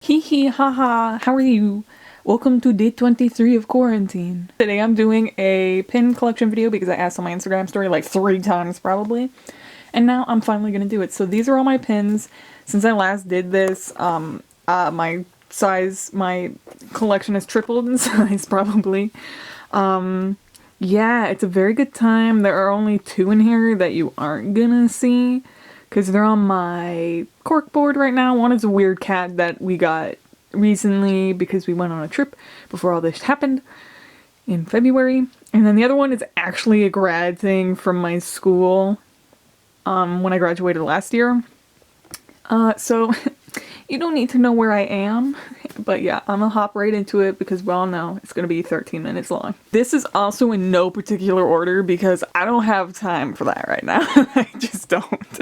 Hee hee haha, how are you? Welcome to day 23 of quarantine. Today I'm doing a pin collection video because I asked on my Instagram story like 3 times probably. And now I'm finally gonna do it. So these are all my pins. Since I last did this, my collection has tripled in size probably. Yeah, it's a very good time. There are only 2 in here that you aren't gonna see, because they're on my corkboard right now. One is a weird cat that we got recently because we went on a trip before all this happened in February. And then the other one is actually a grad thing from my school when I graduated last year. So you don't need to know where I am, but yeah, I'm gonna hop right into it because we all know it's gonna be 13 minutes long. This is also in no particular order because I don't have time for that right now. I just don't.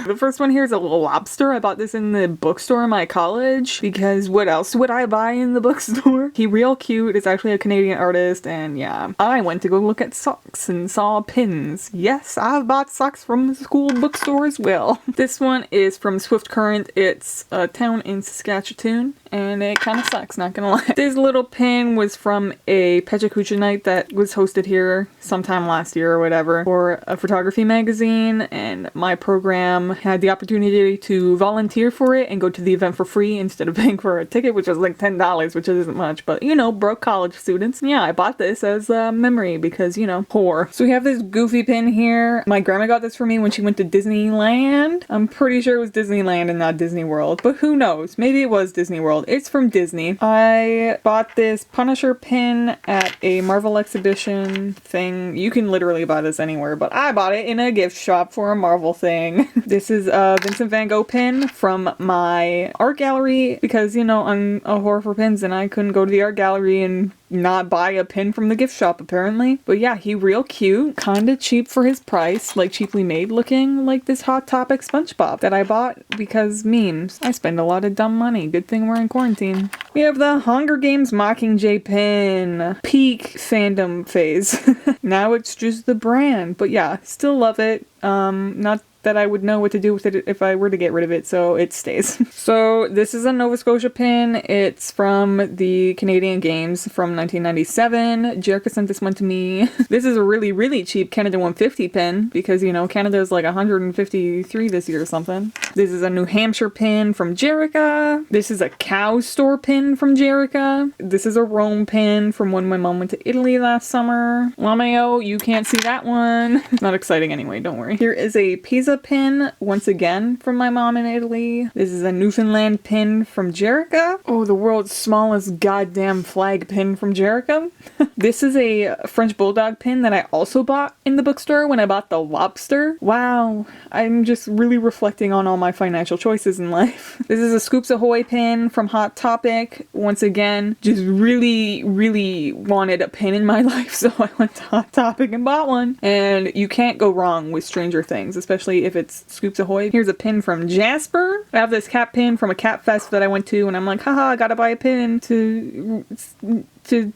The first one here is a little lobster. I bought this in the bookstore in my college because what else would I buy in the bookstore? He real cute. It's actually a Canadian artist, and yeah, I went to go look at socks and saw pins. Yes, I've bought socks from the school bookstore as well. This one is from Swift Current. It's a town in Saskatchewan, and it kind of sucks, not gonna lie. This little pin was from a Pechakucha night that was hosted here sometime last year or whatever for a photography magazine, and my program had the opportunity to volunteer for it and go to the event for free instead of paying for a ticket, which was like $10, which isn't much, but you know, broke college students. And yeah, I bought this as a memory because, you know, poor. So we have this goofy pin here. My grandma got this for me when she went to Disneyland. I'm pretty sure it was Disneyland and not Disney World, but who knows? Maybe it was Disney World. It's from Disney. I bought this Punisher pin at a Marvel exhibition thing. You can literally buy this anywhere, but I bought it in a gift shop for a Marvel thing. This is a Vincent Van Gogh pin from my art gallery because, you know, I'm a whore for pins and I couldn't go to the art gallery and not buy a pin from the gift shop apparently. But yeah, he real cute, kinda cheap for his price, like cheaply made looking, like this Hot Topic SpongeBob that I bought because memes. I spend a lot of dumb money. Good thing we're in quarantine. We have the Hunger Games Mockingjay pin. Peak fandom phase. Now it's just the brand. But yeah, still love it. Not that I would know what to do with it if I were to get rid of it, so it stays. So this is a Nova Scotia pin. It's from the Canadian Games from 1997. Jerica sent this one to me. This is a really, really cheap Canada 150 pin because, you know, Canada's like 153 this year or something. This is a New Hampshire pin from Jerica. This is a cow store pin from Jerica. This is a Rome pin from when my mom went to Italy last summer. Lameo, you can't see that one. Not exciting anyway, don't worry. Here is a Pisa pin, once again, from my mom in Italy. This is a Newfoundland pin from Jerica. Oh, the world's smallest goddamn flag pin from Jerica. This is a French Bulldog pin that I also bought in the bookstore when I bought the lobster. Wow, I'm just really reflecting on all my financial choices in life. This is a Scoops Ahoy pin from Hot Topic. Once again, just really, really wanted a pin in my life, so I went to Hot Topic and bought one. And you can't go wrong with Stranger Things, especially if it's Scoops Ahoy. Here's a pin from Jasper. I have this cat pin from a cat fest that I went to, and I'm like, haha, I gotta buy a pin to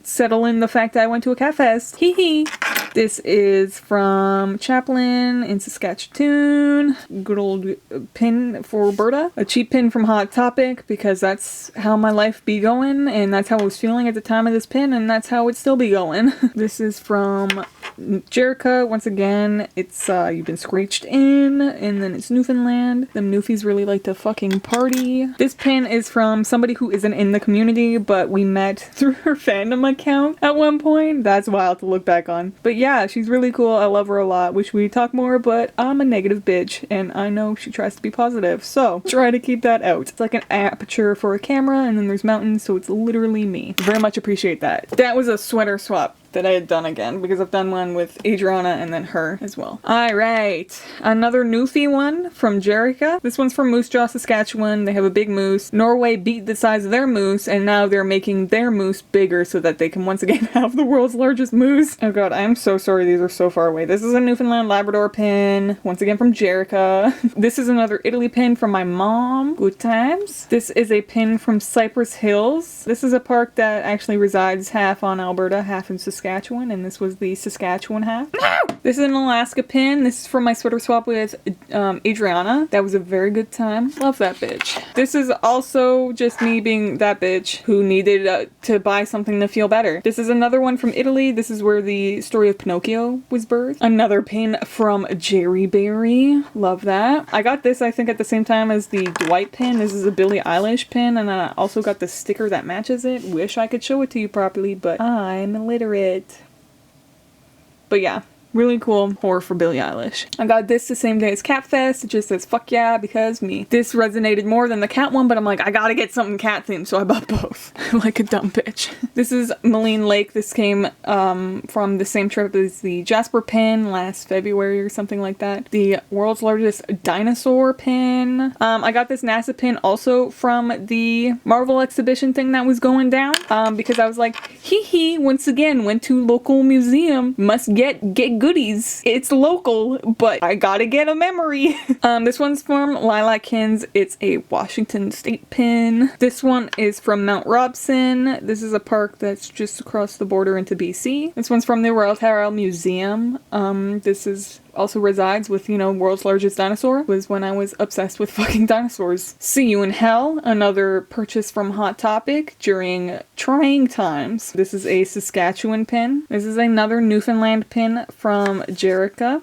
settle in the fact that I went to a cat fest. Hee hee. This is from Chaplin in Saskatchewan. Good old pin for Roberta. A cheap pin from Hot Topic because that's how my life be going, and that's how I was feeling at the time of this pin, and that's how it still be going. This is from Jerica. Once again, it's You've Been Screeched In, and then it's Newfoundland. Them Newfies really like to fucking party. This pin is from somebody who isn't in the community, but we met through her fandom account at one point. That's wild to look back on. But yeah, she's really cool. I love her a lot. Wish we'd talk more, but I'm a negative bitch, and I know she tries to be positive, so try to keep that out. It's like an aperture for a camera, and then there's mountains, so it's literally me. Very much appreciate that. That was a sweater swap that I had done again, because I've done one with Adriana and then her as well. Alright, another Newfie one from Jerica. This one's from Moose Jaw, Saskatchewan. They have a big moose. Norway beat the size of their moose, and now they're making their moose bigger so that they can once again have the world's largest moose. Oh god, I'm so sorry these are so far away. This is a Newfoundland Labrador pin, once again from Jerica. This is another Italy pin from my mom. Good times. This is a pin from Cypress Hills. This is a park that actually resides half on Alberta, half in Saskatchewan. Saskatchewan, and this was the Saskatchewan half. No! This is an Alaska pin. This is from my sweater swap with Adriana. That was a very good time. Love that bitch. This is also just me being that bitch who needed to buy something to feel better. This is another one from Italy. This is where the story of Pinocchio was birthed. Another pin from Jerry Berry. Love that. I got this, I think, at the same time as the Dwight pin. This is a Billie Eilish pin, and I also got the sticker that matches it. Wish I could show it to you properly, but I'm illiterate. But yeah. Really cool horror for Billie Eilish. I got this the same day as Catfest. It just says, fuck yeah, because me. This resonated more than the cat one, but I'm like, I gotta get something cat themed, so I bought both. Like a dumb bitch. This is Moline Lake. This came from the same trip as the Jasper pin last February or something like that. The world's largest dinosaur pin. I got this NASA pin also from the Marvel exhibition thing that was going down. Because I was like, hee, once again, went to local museum, must get goodies. It's local, but I gotta get a memory. This one's from Lilac Hens. It's a Washington State pin. This one is from Mount Robson. This is a park that's just across the border into BC. This one's from the Royal Tyrrell Museum. This is also resides with, you know, world's largest dinosaur. Was when I was obsessed with fucking dinosaurs. See You in Hell, another purchase from Hot Topic during trying times. This is a Saskatchewan pin. This is another Newfoundland pin from Jerica.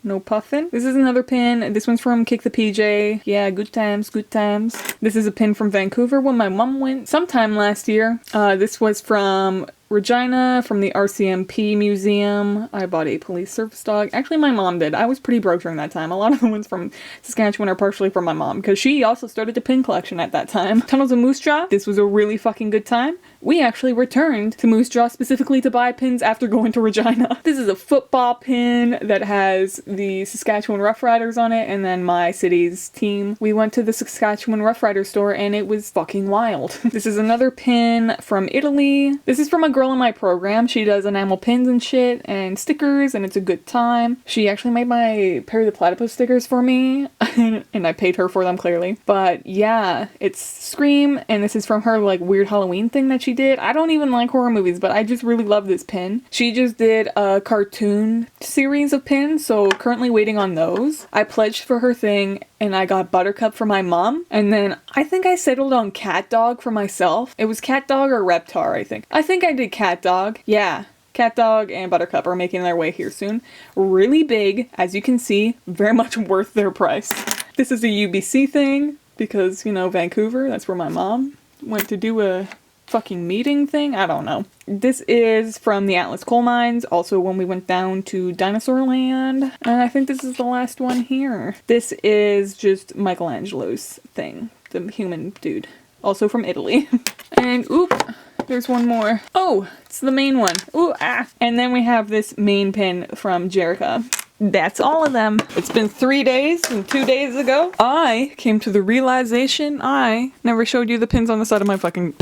No puffin. This is another pin. This one's from Kick the PJ. Yeah, good times, good times. This is a pin from Vancouver when my mom went sometime last year. This was from Regina, from the RCMP Museum. I bought a police service dog. Actually, my mom did. I was pretty broke during that time. A lot of the ones from Saskatchewan are partially from my mom, because she also started a pin collection at that time. Tunnels of Moose Jaw. This was a really fucking good time. We actually returned to Moose Jaw specifically to buy pins after going to Regina. This is a football pin that has the Saskatchewan Roughriders on it, and then my city's team. We went to the Saskatchewan Roughriders store, and it was fucking wild. This is another pin from Italy. This is from a girl in my program. She does enamel pins and shit and stickers, and it's a good time. She actually made my Perry the Platypus stickers for me, and I paid her for them, clearly. But yeah, it's Scream, and this is from her like weird Halloween thing that she did. I don't even like horror movies, but I just really love this pin. She just did a cartoon series of pins, so currently waiting on those. I pledged for her thing, and I got Buttercup for my mom, and then I think I settled on Cat Dog for myself. It was Cat Dog or Reptar, I think. I think I did Cat Dog. Yeah. Cat Dog and Buttercup are making their way here soon. Really big, as you can see, very much worth their price. This is a UBC thing, because, you know, Vancouver, that's where my mom went to do a fucking meeting thing? I don't know. This is from the Atlas Coal Mines, also when we went down to Dinosaur Land. And I think this is the last one here. This is just Michelangelo's thing, the human dude. Also from Italy. And oop, there's one more. Oh, it's the main one. Ooh, ah. And then we have this main pin from Jerica. That's all of them. It's been 3 days, and 2 days ago, I came to the realization I never showed you the pins on the side of my fucking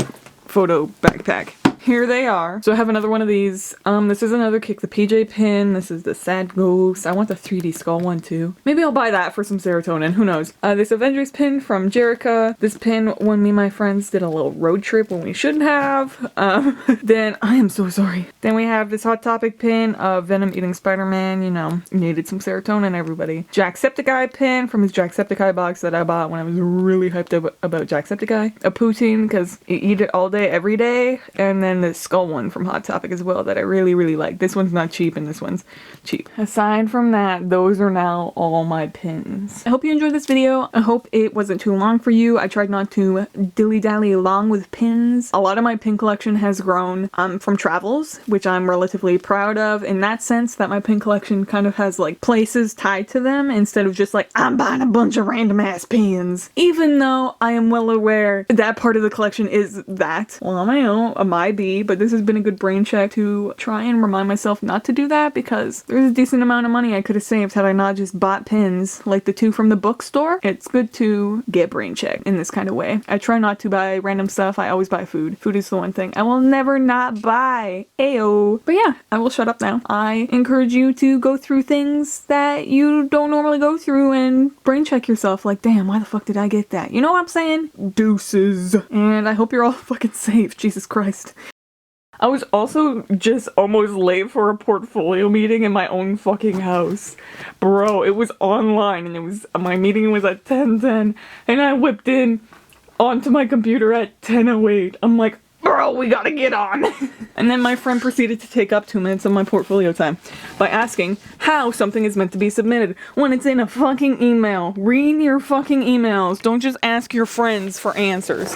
photo backpack. Here they are. So I have another one of these. This is another Kick the PJ pin. This is the Sad Ghost. I want the 3D skull one too. Maybe I'll buy that for some serotonin. Who knows? This Avengers pin from Jerica. This pin when me and my friends did a little road trip when we shouldn't have. Then I am so sorry. Then we have this Hot Topic pin of Venom eating Spider-Man. You know, needed some serotonin, everybody. Jacksepticeye pin from his Jacksepticeye box that I bought when I was really hyped up about Jacksepticeye. A poutine because you eat it all day, every day. And then the skull one from Hot Topic as well that I really, really like. This one's not cheap and this one's cheap. Aside from that, those are now all my pins. I hope you enjoyed this video. I hope it wasn't too long for you. I tried not to dilly-dally along with pins. A lot of my pin collection has grown from travels, which I'm relatively proud of in that sense that my pin collection kind of has like places tied to them instead of just like, I'm buying a bunch of random ass pins. Even though I am well aware that part of the collection is that. Well, I know, it might be, but this has been a good brain check to try and remind myself not to do that because there's a decent amount of money I could have saved had I not just bought pins like the two from the bookstore. It's good to get brain checked in this kind of way. I try not to buy random stuff. I always buy food. Food is the one thing I will never not buy. Ayo. But yeah, I will shut up now. I encourage you to go through things that you don't normally go through and brain check yourself like, damn, why the fuck did I get that? You know what I'm saying? Deuces. And I hope you're all fucking safe. Jesus Christ. I was also just almost late for a portfolio meeting in my own fucking house. Bro, it was online and my meeting was at 10:10 and I whipped in onto my computer at 10:08. I'm like, bro, we gotta get on. And then my friend proceeded to take up 2 minutes of my portfolio time by asking how something is meant to be submitted when it's in a fucking email. Read your fucking emails. Don't just ask your friends for answers.